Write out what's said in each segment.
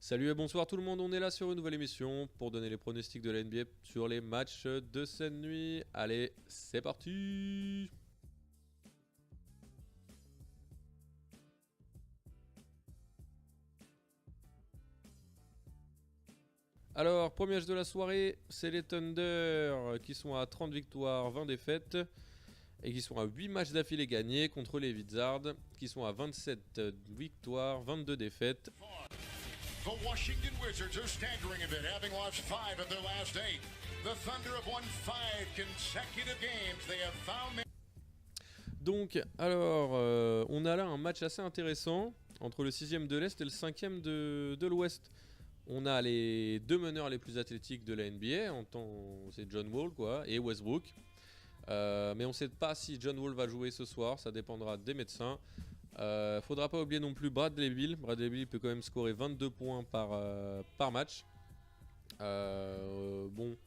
Salut et bonsoir tout le monde, on est là sur une nouvelle émission pour donner les pronostics de la NBA sur les matchs de cette nuit. Allez, c'est parti! Alors, premier match de la soirée, c'est les Thunder qui sont à 30 victoires, 20 défaites et qui sont à 8 matchs d'affilée gagnés contre les Wizards qui sont à 27 victoires, 22 défaites. The Washington Wizards are staggering a bit, having lost 5 of their last 8. The Thunder have won 5 consecutive games. They have found... Donc, alors, on a là un match assez intéressant entre le 6ème de l'Est et le 5ème de l'Ouest. On a les deux meneurs les plus athlétiques de la NBA, c'est John Wall et Westbrook. Mais on ne sait pas si John Wall va jouer ce soir, ça dépendra des médecins. Faudra pas oublier non plus Bradley Beal. Bradley Beal peut quand même scorer 22 points par match. Bon,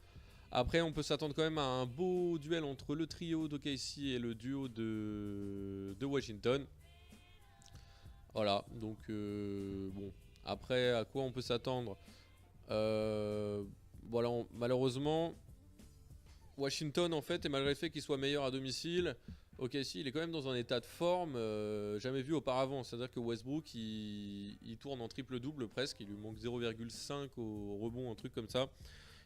après on peut s'attendre quand même à un beau duel entre le trio d'OKC et le duo de Washington. Voilà, donc bon. Après, à quoi on peut s'attendre? Voilà, malheureusement, Washington en fait, et malgré le fait qu'il soit meilleur à domicile, OKC il est quand même dans un état de forme jamais vu auparavant. C'est-à-dire que Westbrook il tourne en triple-double presque, il lui manque 0,5 au rebond, un truc comme ça.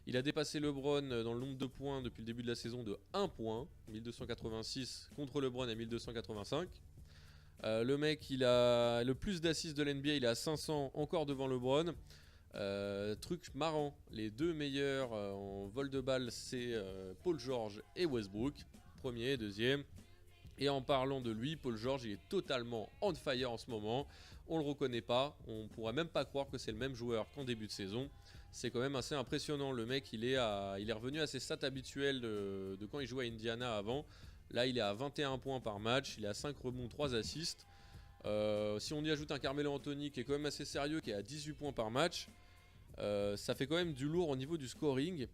Il a dépassé LeBron dans le nombre de points depuis le début de la saison de 1 point, 1286 contre LeBron à 1285. Le mec il a le plus d'assists de l'NBA, il est à 500 encore devant LeBron. Truc marrant, les deux meilleurs en vol de balle c'est Paul George et Westbrook, premier et deuxième. Et en parlant de lui, Paul George il est totalement on fire en ce moment, on le reconnaît pas, on pourrait même pas croire que c'est le même joueur qu'en début de saison. C'est quand même assez impressionnant, le mec il est revenu à ses stats habituelles de quand il jouait à Indiana avant. Là il est à 21 points par match, il est à 5 rebonds, 3 assists. Si on y ajoute un Carmelo Anthony qui est quand même assez sérieux, qui est à 18 points par match, ça fait quand même du lourd au niveau du scoring.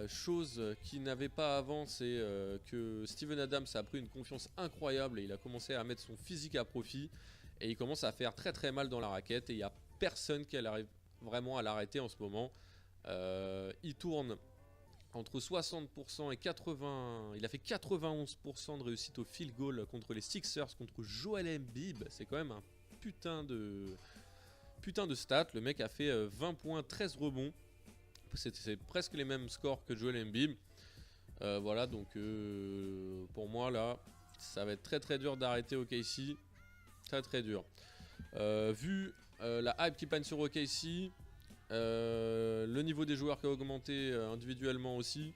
Chose qu'il n'avait pas avant, c'est que Steven Adams a pris une confiance incroyable et il a commencé à mettre son physique à profit et il commence à faire très très mal dans la raquette et il n'y a personne qui arrive vraiment à l'arrêter en ce moment. Il tourne entre 60% et 80%, il a fait 91% de réussite au field goal contre les Sixers, contre Joel Embiid. C'est quand même un putain de stat. Le mec a fait 20 points, 13 rebonds. C'est presque les mêmes scores que Joel Embiid. Voilà, donc pour moi là, ça va être très très dur d'arrêter OKC. Très très dur. Vu la hype qui panne sur OKC, le niveau des joueurs qui a augmenté individuellement aussi,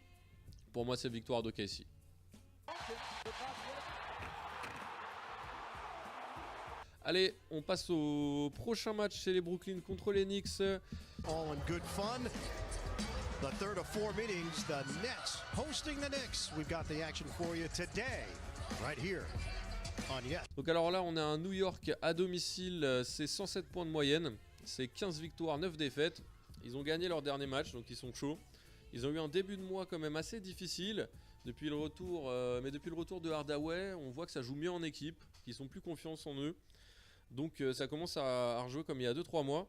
pour moi c'est victoire d'OKC. Allez, on passe au prochain match, c'est les Brooklyn contre les Knicks. All in good fun. The third of 4 meetings, the Nets hosting the Knicks. We've got the action for you today, right here on Yes. Donc alors là, on a un New York à domicile, c'est 107 points de moyenne, c'est 15 victoires, 9 défaites. Ils ont gagné leur dernier match, donc ils sont chauds. Ils ont eu un début de mois quand même assez difficile depuis le retour, mais depuis le retour de Hardaway, on voit que ça joue mieux en équipe, qu'ils sont plus confiance en eux. Donc ça commence à rejouer comme il y a 2-3 mois.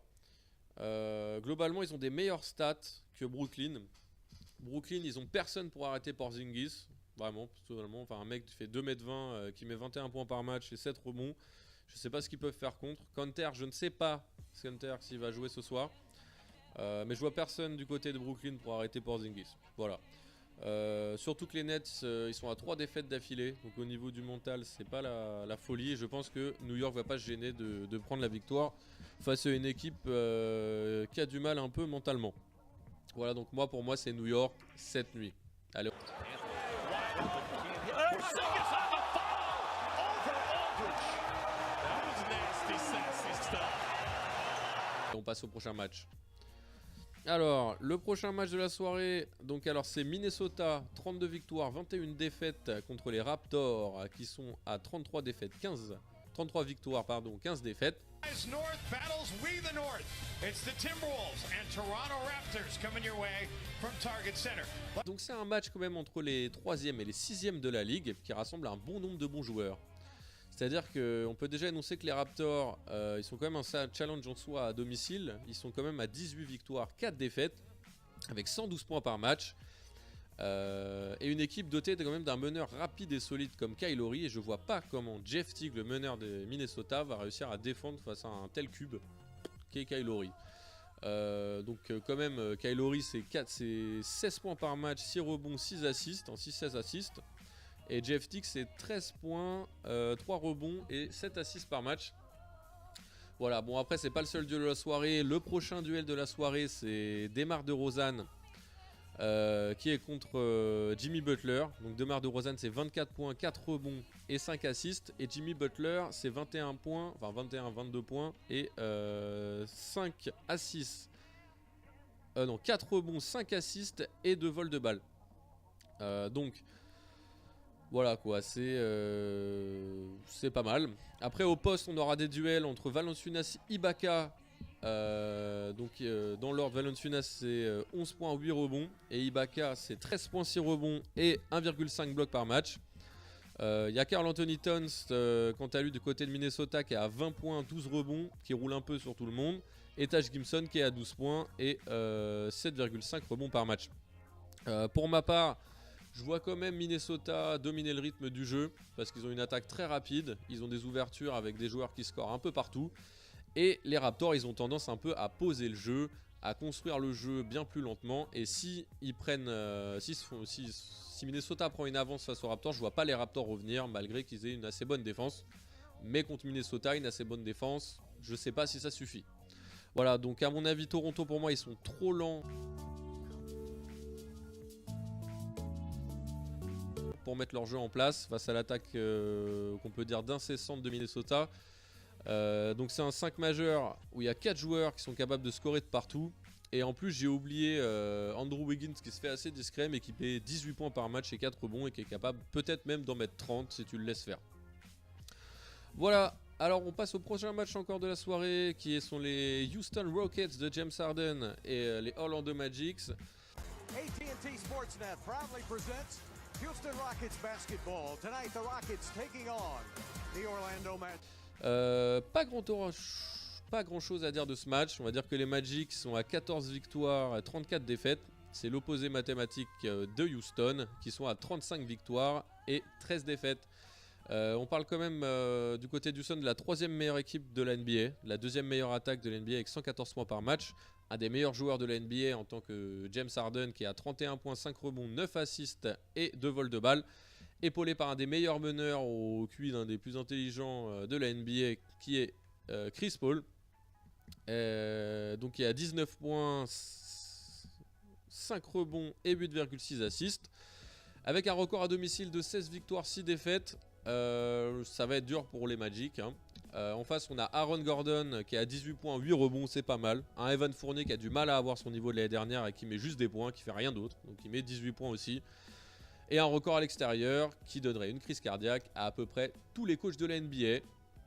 Globalement, ils ont des meilleures stats que Brooklyn. Brooklyn, ils ont personne pour arrêter Porzingis. Vraiment, totalement. Enfin, un mec qui fait 2m20, qui met 21 points par match et 7 rebonds. Je sais pas ce qu'ils peuvent faire contre. Kanter, je ne sais pas s'il va jouer ce soir. Mais je vois personne du côté de Brooklyn pour arrêter Porzingis. Voilà. Surtout que les Nets, ils sont à 3 défaites d'affilée. Donc au niveau du mental, c'est pas la folie. Et je pense que New York va pas se gêner de prendre la victoire face à une équipe qui a du mal un peu mentalement. Voilà, donc pour moi, c'est New York cette nuit. Allez. On passe au prochain match. Alors, le prochain match de la soirée, donc alors c'est Minnesota, 32 victoires, 21 défaites contre les Raptors qui sont à 33 victoires, 15 défaites. North battles we the North. It's the Timberwolves and Toronto Raptors coming your way from Target Center. Donc c'est un match quand même entre les 3e et les 6e de la ligue qui rassemble un bon nombre de bons joueurs. C'est-à-dire qu'on peut déjà énoncer que les Raptors, ils sont quand même un challenge en soi à domicile. Ils sont quand même à 18 victoires, 4 défaites, avec 112 points par match. Et une équipe dotée quand même d'un meneur rapide et solide comme Kyle Lowry. Et je vois pas comment Jeff Teague, le meneur de Minnesota, va réussir à défendre face à un tel cube qu'est Kyle Lowry. Quand même, Kyle Lowry c'est 16 points par match, 6 rebonds, 6 assists, en 6-16 assists. Et Jeff Teague c'est 13 points, 3 rebonds et 7 assists par match. Voilà, bon après c'est pas le seul duel de la soirée. Le prochain duel de la soirée c'est DeMar DeRozan qui est contre Jimmy Butler. Donc DeMar DeRozan c'est 24 points, 4 rebonds et 5 assists. Et Jimmy Butler c'est 21 points, enfin 22 points et 5 assists. Non, 4 rebonds, 5 assists et 2 vols de balles. Donc voilà quoi, c'est pas mal. Après au poste on aura des duels entre Valanciunas et Ibaka. Dans l'ordre, Valanciunas c'est 11 points, 8 rebonds. Et Ibaka c'est 13 points, 6 rebonds et 1,5 blocs par match. Il y a Karl Anthony Towns quant à lui du côté de Minnesota qui est à 20 points, 12 rebonds, qui roule un peu sur tout le monde. Et Taj Gibson qui est à 12 points et 7,5 rebonds par match. Pour ma part, je vois quand même Minnesota dominer le rythme du jeu parce qu'ils ont une attaque très rapide, ils ont des ouvertures avec des joueurs qui scorent un peu partout. Et les Raptors, ils ont tendance un peu à poser le jeu, à construire le jeu bien plus lentement. Et si Minnesota prend une avance face aux Raptors, je vois pas les Raptors revenir malgré qu'ils aient une assez bonne défense. Mais contre Minnesota, une assez bonne défense, je sais pas si ça suffit. Voilà, donc à mon avis, Toronto pour moi, ils sont trop lents pour mettre leur jeu en place face à l'attaque qu'on peut dire d'incessante de Minnesota. Donc c'est un 5 majeur où il y a 4 joueurs qui sont capables de scorer de partout. Et en plus j'ai oublié Andrew Wiggins qui se fait assez discret mais qui fait 18 points par match et 4 rebonds et qui est capable peut-être même d'en mettre 30 si tu le laisses faire. Voilà, alors on passe au prochain match encore de la soirée qui sont les Houston Rockets de James Harden et les Orlando Magic. AT&T Sportsnet proudly presents Houston Rockets basketball. Tonight the Rockets taking on the Orlando Magic. Pas grand chose à dire de ce match. On va dire que les Magic sont à 14 victoires et 34 défaites. C'est l'opposé mathématique de Houston qui sont à 35 victoires et 13 défaites. On parle quand même du côté d'Houston de la 3e meilleure équipe de la NBA, la 2e meilleure attaque de la NBA avec 114 points par match. Un des meilleurs joueurs de la NBA en tant que James Harden qui est à 31 points, 5 rebonds, 9 assists et 2 vols de balles. Épaulé par un des meilleurs meneurs au QI d'un des plus intelligents de la NBA qui est Chris Paul. Donc il y a 19 points, 5 rebonds et 8,6 assists. Avec un record à domicile de 16 victoires, 6 défaites. Ça va être dur pour les Magic. En face on a Aaron Gordon qui a 18 points, 8 rebonds, c'est pas mal. Un Evan Fournier qui a du mal à avoir son niveau de l'année dernière et qui met juste des points, qui fait rien d'autre. Donc il met 18 points aussi. Et un record à l'extérieur qui donnerait une crise cardiaque à peu près tous les coachs de la NBA.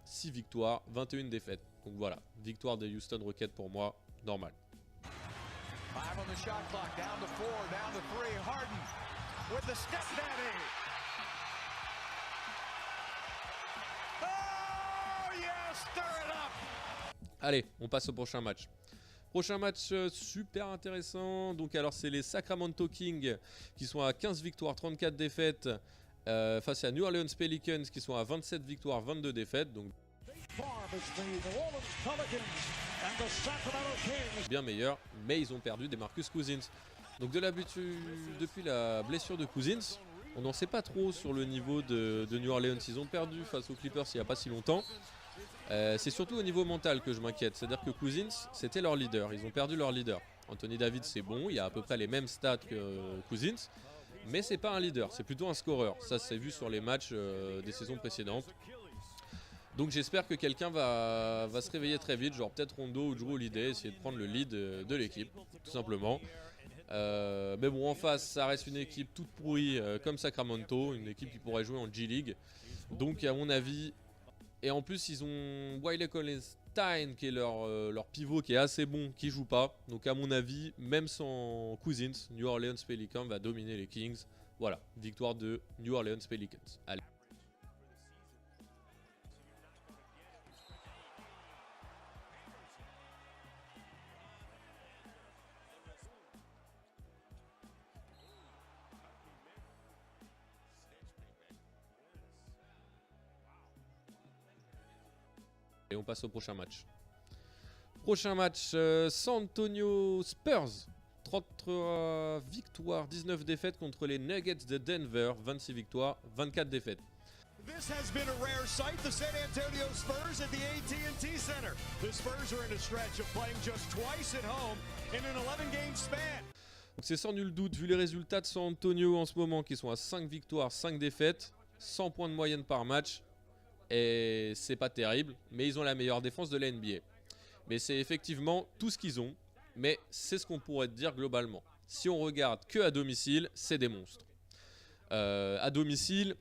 6 victoires, 21 défaites. Donc voilà, victoire des Houston Rockets pour moi, normal. 5 on the shot clock, down to 4, down to 3. Harden with the step daddy. Oh yes, stir it up. Allez, on passe au prochain match. Prochain match super intéressant. Donc alors c'est les Sacramento Kings qui sont à 15 victoires, 34 défaites face à New Orleans Pelicans qui sont à 27 victoires, 22 défaites. Donc bien meilleur, mais ils ont perdu DeMarcus Cousins. Donc depuis la blessure de Cousins, on n'en sait pas trop sur le niveau de New Orleans. Ils ont perdu face aux Clippers il n'y a pas si longtemps. C'est surtout au niveau mental que je m'inquiète. C'est-à-dire que Cousins, c'était leur leader. Ils ont perdu leur leader. Anthony Davis, c'est bon. Il a à peu près les mêmes stats que Cousins. Mais c'est pas un leader. C'est plutôt un scoreur. Ça, c'est vu sur les matchs des saisons précédentes. Donc j'espère que quelqu'un va se réveiller très vite. Genre peut-être Rondo ou Drew Holiday. Essayer de prendre le lead de l'équipe. Tout simplement. Mais bon, en face, ça reste une équipe toute pourrie comme Sacramento. Une équipe qui pourrait jouer en G-League. Donc à mon avis... Et en plus, ils ont Wiley Cauley-Stein qui est leur pivot qui est assez bon, qui joue pas. Donc à mon avis, même sans Cousins, New Orleans Pelicans va dominer les Kings. Voilà, victoire de New Orleans Pelicans. Allez. Et on passe au prochain match. Prochain match, San Antonio Spurs. 33 victoires, 19 défaites contre les Nuggets de Denver. 26 victoires, 24 défaites. This has been a rare sight, the San Antonio Spurs at the AT&T Center. The Spurs are in a stretch of playing just twice at home in an 11-game span. Donc c'est sans nul doute, vu les résultats de San Antonio en ce moment, qui sont à 5 victoires, 5 défaites, 100 points de moyenne par match. Et c'est pas terrible, mais ils ont la meilleure défense de la NBA. Mais c'est effectivement tout ce qu'ils ont, mais c'est ce qu'on pourrait dire globalement. Si on regarde que à domicile, c'est des monstres. À domicile,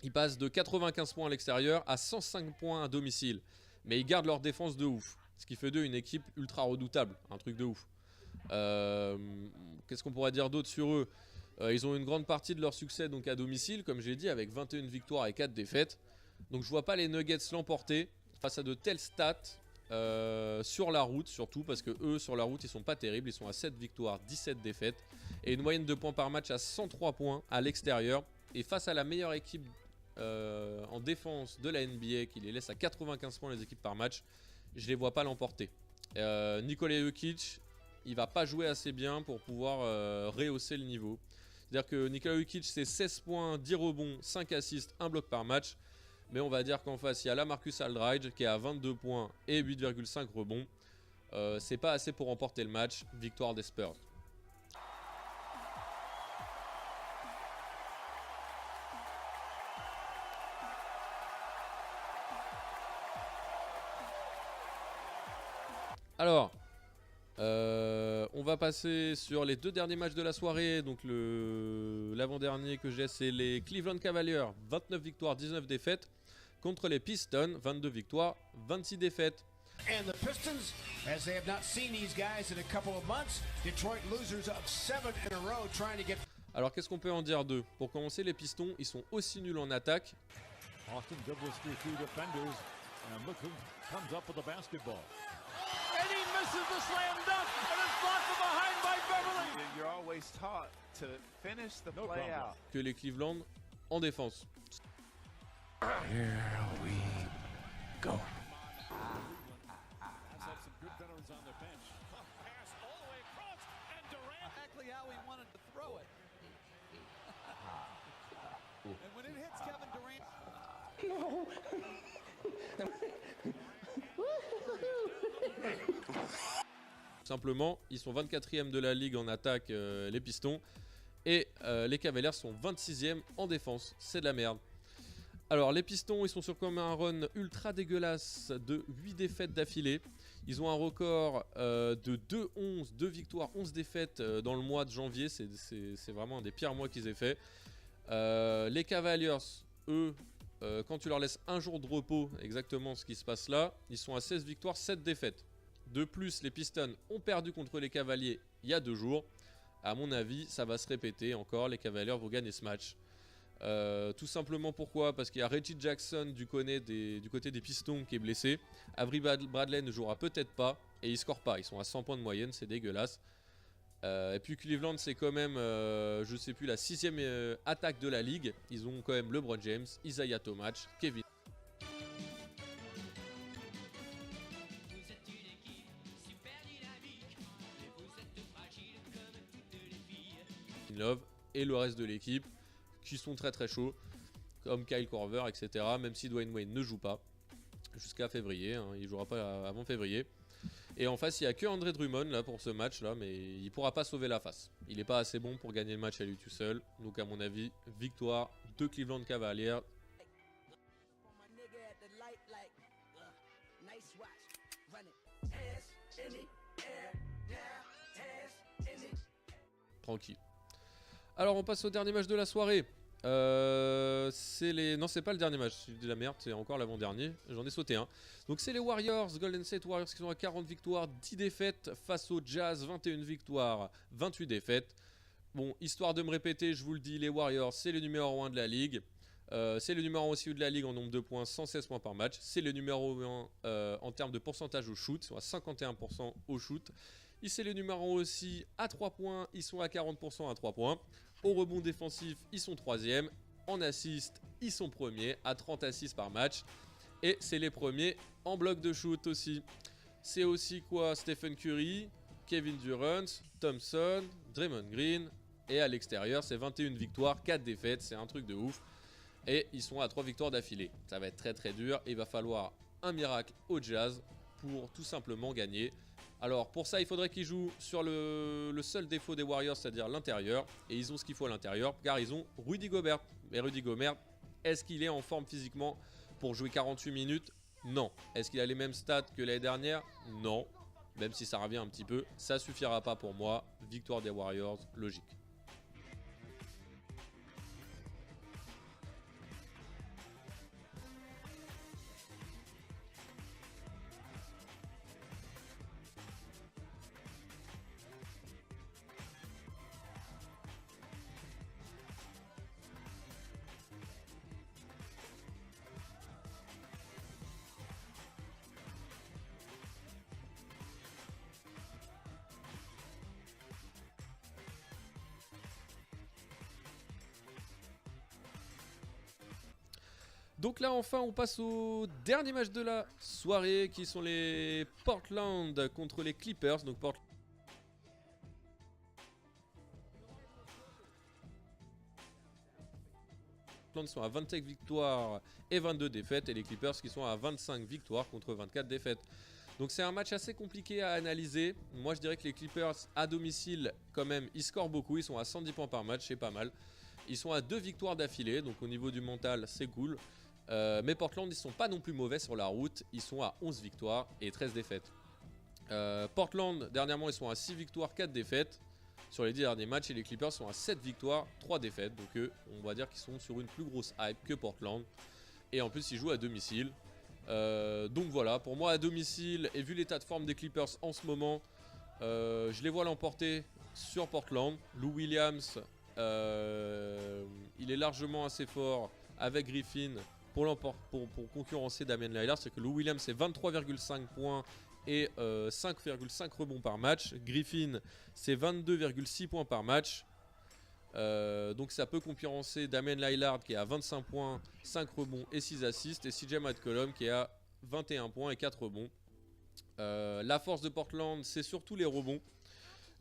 ils passent de 95 points à l'extérieur à 105 points à domicile. Mais ils gardent leur défense de ouf, ce qui fait d'eux une équipe ultra redoutable, un truc de ouf. Qu'est-ce qu'on pourrait dire d'autre sur eux? Ils ont une grande partie de leur succès donc à domicile, comme j'ai dit, avec 21 victoires et 4 défaites. Donc je vois pas les Nuggets l'emporter face à de telles stats sur la route, surtout parce que eux sur la route ils sont pas terribles, ils sont à 7 victoires, 17 défaites et une moyenne de points par match à 103 points à l'extérieur. Et face à la meilleure équipe en défense de la NBA qui les laisse à 95 points les équipes par match, je les vois pas l'emporter. Nikola Jokic, il va pas jouer assez bien pour pouvoir rehausser le niveau. C'est-à-dire que Nikola Jokic c'est 16 points, 10 rebonds, 5 assists, 1 bloc par match. Mais on va dire qu'en face, il y a LaMarcus Aldridge qui est à 22 points et 8,5 rebonds. C'est pas assez pour remporter le match. Victoire des Spurs. Alors, on va passer sur les deux derniers matchs de la soirée. Donc l'avant-dernier que j'ai, c'est les Cleveland Cavaliers, 29 victoires, 19 défaites, contre les Pistons, 22 victoires, 26 défaites. And the Pistons, as they have not seen these guys in a couple of months, Detroit losers of 7 in a row trying to get. Alors qu'est-ce qu'on peut en dire d'eux? Pour commencer, les Pistons, ils sont aussi nuls en attaque. Austin doubles through two defenders, and look who comes up with the basketball. And he misses the slam dunk, and it's blocked from behind by Beverly. You're always taught to finish the play out. Que les Cleveland en défense. Here we go. Exactly how he wanted to throw it. And when it hits Kevin Durant. Simplement, ils sont 24e de la ligue en attaque, les Pistons. Et les Cavaliers sont 26e en défense. C'est de la merde. Alors, les Pistons, ils sont sur comme un run ultra dégueulasse de 8 défaites d'affilée. Ils ont un record de 2-11, 2 victoires, 11 défaites dans le mois de janvier. C'est vraiment un des pires mois qu'ils aient fait. Les Cavaliers, eux, quand tu leur laisses un jour de repos, exactement ce qui se passe là, ils sont à 16 victoires, 7 défaites. De plus, les Pistons ont perdu contre les Cavaliers il y a 2 jours. À mon avis, ça va se répéter encore. Les Cavaliers vont gagner ce match. Tout simplement pourquoi? Parce qu'il y a Reggie Jackson du côté des Pistons qui est blessé. Avery Bradley ne jouera peut-être pas et ils scorent pas. Ils sont à 100 points de moyenne, c'est dégueulasse. Et puis Cleveland, c'est quand même, je sais plus, la 6e attaque de la ligue. Ils ont quand même LeBron James, Isaiah Thomas, Kevin Love et le reste de l'équipe qui sont très très chauds, comme Kyle Korver, etc. Même si Dwayne Wade ne joue pas jusqu'à février, hein, il jouera pas avant février. Et en face, il n'y a que André Drummond là pour ce match là, mais il pourra pas sauver la face. Il n'est pas assez bon pour gagner le match à lui tout seul. Donc à mon avis, victoire de Cleveland Cavaliers. Tranquille. Alors on passe au dernier match de la soirée. Non, c'est pas le dernier match, c'est de la merde, c'est encore l'avant-dernier. J'en ai sauté un. Donc c'est les Warriors, Golden State Warriors qui sont à 40 victoires, 10 défaites face au Jazz, 21 victoires, 28 défaites. Bon, histoire de me répéter, je vous le dis, les Warriors, c'est le numéro 1 de la ligue. C'est le numéro 1 aussi de la ligue en nombre de points, 116 points par match. C'est le numéro 1 en termes de pourcentage au shoot, ils sont à 51% au shoot. C'est le numéro 1 aussi à 3 points, ils sont à 40% à 3 points. Au rebond défensif, ils sont 3e. En assist, ils sont premiers à 30 assists par match. Et c'est les premiers en bloc de shoot aussi. C'est aussi quoi? Stephen Curry, Kevin Durant, Thompson, Draymond Green. Et à l'extérieur, c'est 21 victoires, 4 défaites. C'est un truc de ouf. Et ils sont à 3 victoires d'affilée. Ça va être très très dur. Il va falloir un miracle au Jazz pour tout simplement gagner. Alors pour ça, il faudrait qu'ils jouent sur le seul défaut des Warriors, c'est-à-dire l'intérieur. Et ils ont ce qu'il faut à l'intérieur, car ils ont Rudy Gobert. Mais Rudy Gobert, est-ce qu'il est en forme physiquement pour jouer 48 minutes? Non. Est-ce qu'il a les mêmes stats que l'année dernière? Non. Même si ça revient un petit peu, ça suffira pas pour moi. Victoire des Warriors, logique. Donc là enfin on passe au dernier match de la soirée qui sont les Portland contre les Clippers. Donc Portland sont à 25 victoires et 22 défaites et les Clippers qui sont à 25 victoires contre 24 défaites. Donc c'est un match assez compliqué à analyser. Moi je dirais que les Clippers à domicile quand même ils scorent beaucoup, ils sont à 110 points par match, c'est pas mal. Ils sont à 2 victoires d'affilée, donc au niveau du mental c'est cool. Mais Portland ils sont pas non plus mauvais sur la route, ils sont à 11 victoires et 13 défaites. Portland dernièrement ils sont à 6 victoires, 4 défaites sur les 10 derniers matchs et les Clippers sont à 7 victoires, 3 défaites. Donc eux on va dire qu'ils sont sur une plus grosse hype que Portland. Et en plus ils jouent à domicile. Donc voilà, pour moi à domicile et vu l'état de forme des Clippers en ce moment, je les vois l'emporter sur Portland. Lou Williams il est largement assez fort avec Griffin pour concurrencer Damian Lillard. C'est que Lou Williams c'est 23,5 points et 5,5 rebonds par match. Griffin c'est 22,6 points par match. Donc ça peut concurrencer Damian Lillard qui est à 25 points, 5 rebonds et 6 assists. Et CJ McCollum qui est à 21 points et 4 rebonds. La force de Portland c'est surtout les rebonds.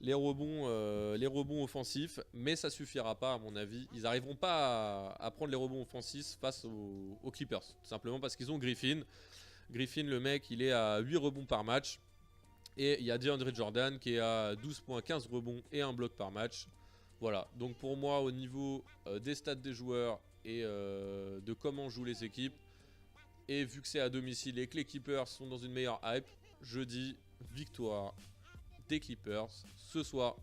Les rebonds offensifs, mais ça suffira pas à mon avis. Ils n'arriveront pas à prendre les rebonds offensifs face aux Clippers, tout simplement parce qu'ils ont Griffin. Griffin, le mec, il est à 8 rebonds par match. Et il y a DeAndre Jordan qui est à 12 points, 15 rebonds et 1 bloc par match. Voilà, donc pour moi, au niveau des stats des joueurs et de comment jouent les équipes, et vu que c'est à domicile et que les Clippers sont dans une meilleure hype, je dis victoire des Clippers ce soir.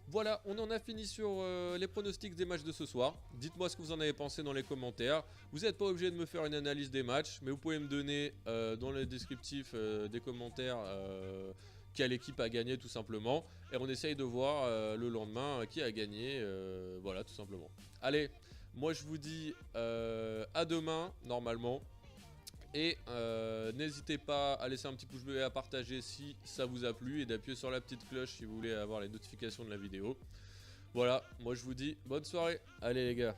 Voilà, on en a fini sur les pronostics des matchs de ce soir. Dites-moi ce que vous en avez pensé dans les commentaires. Vous n'êtes pas obligé de me faire une analyse des matchs, mais vous pouvez me donner dans le descriptif des commentaires quelle équipe a gagné tout simplement. Et on essaye de voir le lendemain qui a gagné. Voilà, tout simplement. Allez, moi je vous dis à demain, normalement. Et n'hésitez pas à laisser un petit pouce bleu et à partager si ça vous a plu. Et d'appuyer sur la petite cloche si vous voulez avoir les notifications de la vidéo. Voilà, moi je vous dis bonne soirée. Allez les gars.